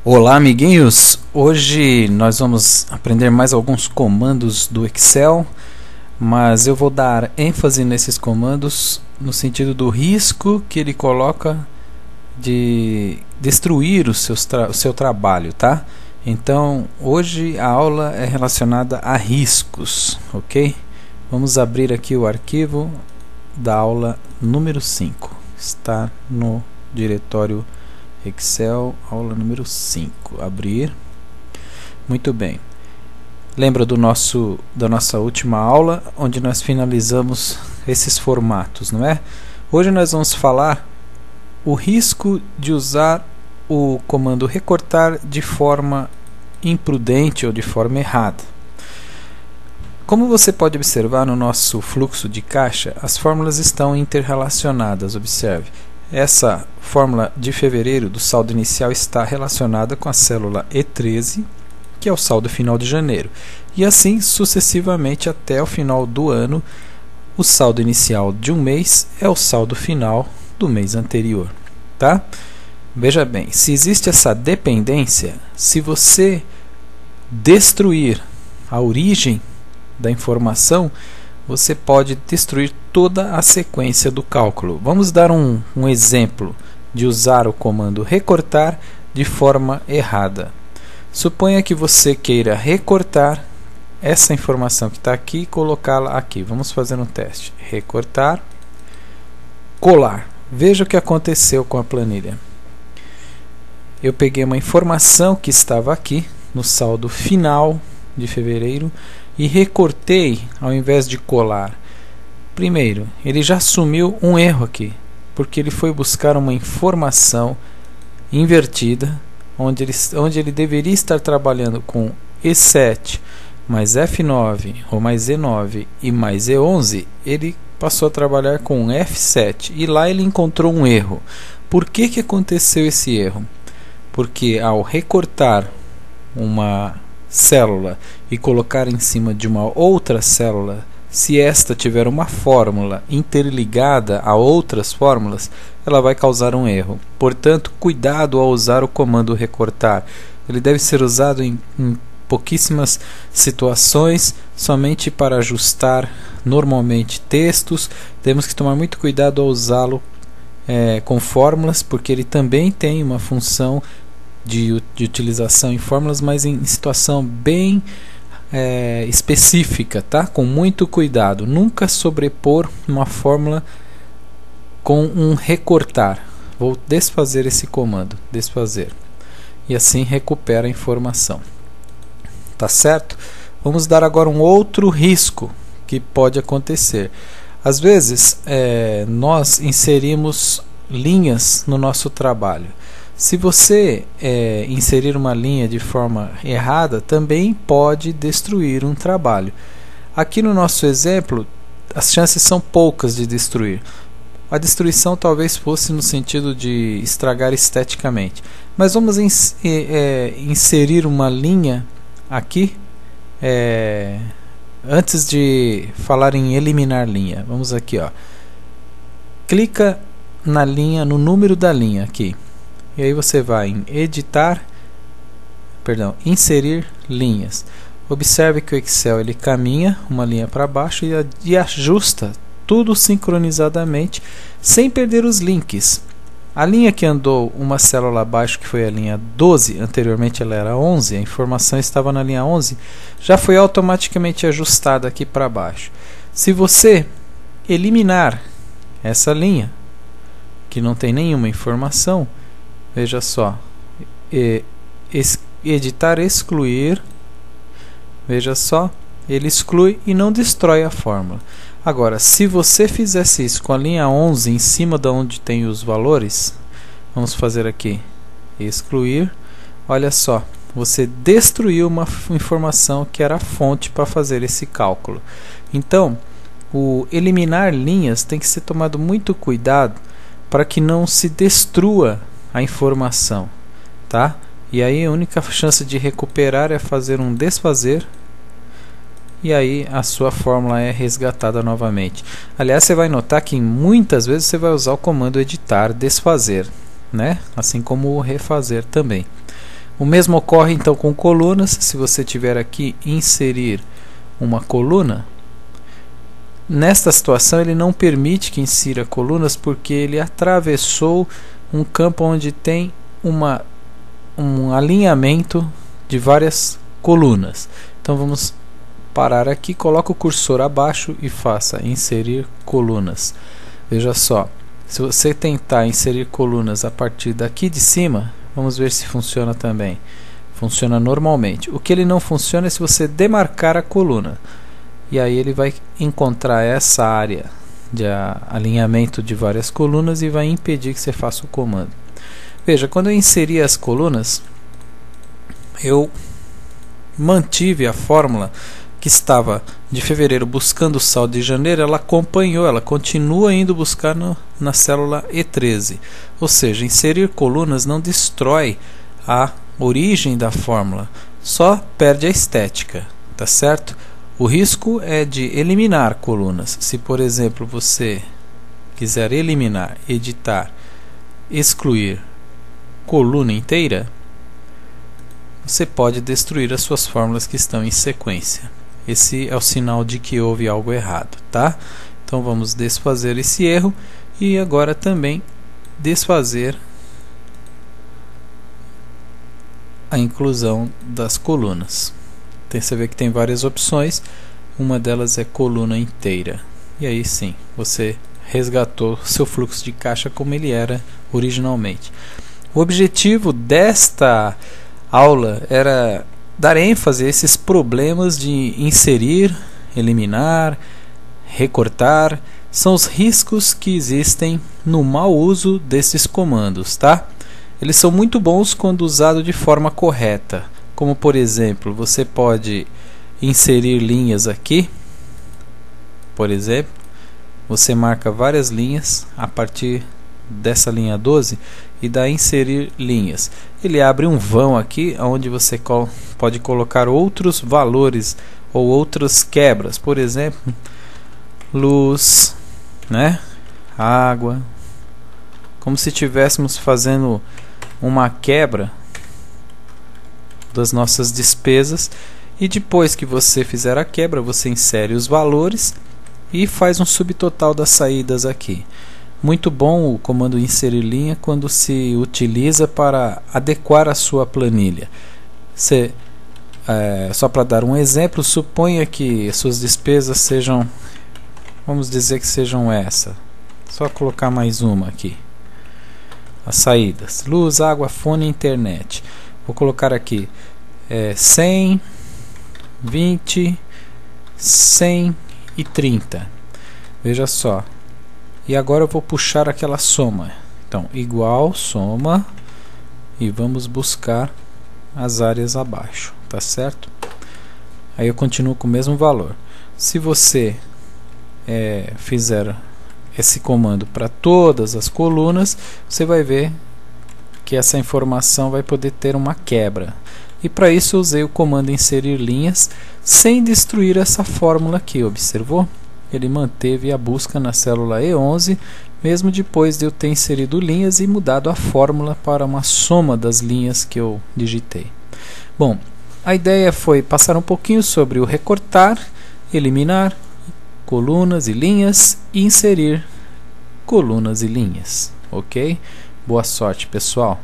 Olá, amiguinhos! Hoje nós vamos aprender mais alguns comandos do Excel, mas eu vou dar ênfase nesses comandos no sentido do risco que ele coloca de destruir o seu trabalho, tá? Então, hoje a aula é relacionada a riscos, ok? Vamos abrir aqui o arquivo da aula número 5. Está no diretório Excel, aula número 5. Abrir. Muito bem. Lembra da nossa última aula, onde nós finalizamos esses formatos, não é? Hoje nós vamos falar o risco de usar o comando recortar de forma imprudente ou de forma errada. Como você pode observar no nosso fluxo de caixa, as fórmulas estão interrelacionadas. Observe. Essa fórmula de fevereiro do saldo inicial está relacionada com a célula E13, que é o saldo final de janeiro. E assim sucessivamente até o final do ano, o saldo inicial de um mês é o saldo final do mês anterior. Tá? Veja bem, se existe essa dependência, se você destruir a origem da informação, você pode destruir toda a sequência do cálculo. Vamos dar um exemplo de usar o comando recortar de forma errada. Suponha que você queira recortar essa informação que está aqui e colocá-la aqui. Vamos fazer um teste. Recortar, colar. Veja o que aconteceu com a planilha. Eu peguei uma informação que estava aqui no saldo final de fevereiro e recortei ao invés de colar. Primeiro, ele já assumiu um erro aqui, porque ele foi buscar uma informação invertida, onde ele deveria estar trabalhando com E7 mais F9 ou mais E9 e mais E11, ele passou a trabalhar com F7 e lá ele encontrou um erro. Por que aconteceu esse erro? Porque ao recortar uma célula e colocar em cima de uma outra célula, se esta tiver uma fórmula interligada a outras fórmulas, ela vai causar um erro. Portanto, cuidado ao usar o comando recortar. Ele deve ser usado em pouquíssimas situações, somente para ajustar normalmente textos. Temos que tomar muito cuidado ao usá-lo com fórmulas, porque ele também tem uma função de utilização em fórmulas, mas em situação bem específica, tá? Com muito cuidado. Nunca sobrepor uma fórmula com um recortar. Vou desfazer esse comando, desfazer, e assim recupera a informação. Tá certo? Vamos dar agora um outro risco que pode acontecer. Às vezes nós inserimos linhas no nosso trabalho. Se você inserir uma linha de forma errada, também pode destruir um trabalho. Aqui no nosso exemplo, as chances são poucas de destruir. A destruição talvez fosse no sentido de estragar esteticamente. Mas vamos inserir uma linha aqui, antes de falar em eliminar linha. Vamos aqui, ó. Clica na linha, no número da linha aqui. E aí você vai em inserir linhas. Observe que o Excel ele caminha uma linha para baixo e ajusta tudo sincronizadamente, sem perder os links. A linha que andou uma célula abaixo, que foi a linha 12, anteriormente ela era 11, a informação estava na linha 11, já foi automaticamente ajustada aqui para baixo. Se você eliminar essa linha, que não tem nenhuma informação, veja só, editar, excluir, veja só, ele exclui e não destrói a fórmula. Agora, se você fizesse isso com a linha 11 em cima de onde tem os valores, vamos fazer aqui, excluir, olha só, você destruiu uma informação que era a fonte para fazer esse cálculo. Então, o eliminar linhas tem que ser tomado muito cuidado para que não se destrua a informação, tá? E aí a única chance de recuperar é fazer um desfazer, e aí a sua fórmula é resgatada novamente. Aliás, você vai notar que muitas vezes você vai usar o comando editar, desfazer, né? Assim como o refazer também. O mesmo ocorre então com colunas. Se você tiver aqui inserir uma coluna, nesta situação ele não permite que insira colunas porque ele atravessou um campo onde tem um alinhamento de várias colunas. Então vamos parar aqui, coloca o cursor abaixo e faça inserir colunas. Veja só, se você tentar inserir colunas a partir daqui de cima, vamos ver se funciona também. Funciona normalmente. O que ele não funciona é se você demarcar a coluna. E aí ele vai encontrar essa área de alinhamento de várias colunas e vai impedir que você faça o comando. Veja, quando eu inseri as colunas, eu mantive a fórmula que estava de fevereiro buscando o saldo de janeiro. Ela acompanhou, ela continua indo buscar na célula E13. Ou seja, inserir colunas não destrói a origem da fórmula, só perde a estética, tá certo? O risco é de eliminar colunas. Se, por exemplo, você quiser eliminar, editar, excluir coluna inteira, você pode destruir as suas fórmulas que estão em sequência. Esse é o sinal de que houve algo errado, tá? Então vamos desfazer esse erro e agora também desfazer a inclusão das colunas. Você vê que tem várias opções, uma delas é coluna inteira. E aí sim, você resgatou seu fluxo de caixa como ele era originalmente. O objetivo desta aula era dar ênfase a esses problemas de inserir, eliminar, recortar. São os riscos que existem no mau uso desses comandos, tá? Eles são muito bons quando usados de forma correta. Como, por exemplo, você pode inserir linhas aqui. Por exemplo, você marca várias linhas a partir dessa linha 12 e dá inserir linhas. Ele abre um vão aqui onde você pode colocar outros valores ou outras quebras, por exemplo, luz, né? Água, como se estivéssemos fazendo uma quebra das nossas despesas. E depois que você fizer a quebra, você insere os valores e faz um subtotal das saídas aqui. Muito bom o comando inserir linha quando se utiliza para adequar a sua planilha. Só para dar um exemplo, suponha que suas despesas sejam, vamos dizer que sejam essa. Só colocar mais uma aqui. As saídas: luz, água, fone e internet. Vou colocar aqui 100, 20, 100 e 30. Veja só. E agora eu vou puxar aquela soma. Então, igual, soma. E vamos buscar as áreas abaixo. Tá certo? Aí eu continuo com o mesmo valor. Se você fizer esse comando para todas as colunas, você vai ver que essa informação vai poder ter uma quebra. E para isso eu usei o comando inserir linhas sem destruir essa fórmula aqui. Observou? Ele manteve a busca na célula E11, mesmo depois de eu ter inserido linhas e mudado a fórmula para uma soma das linhas que eu digitei. Bom, a ideia foi passar um pouquinho sobre o recortar, eliminar colunas e linhas e inserir colunas e linhas. Ok? Boa sorte, pessoal!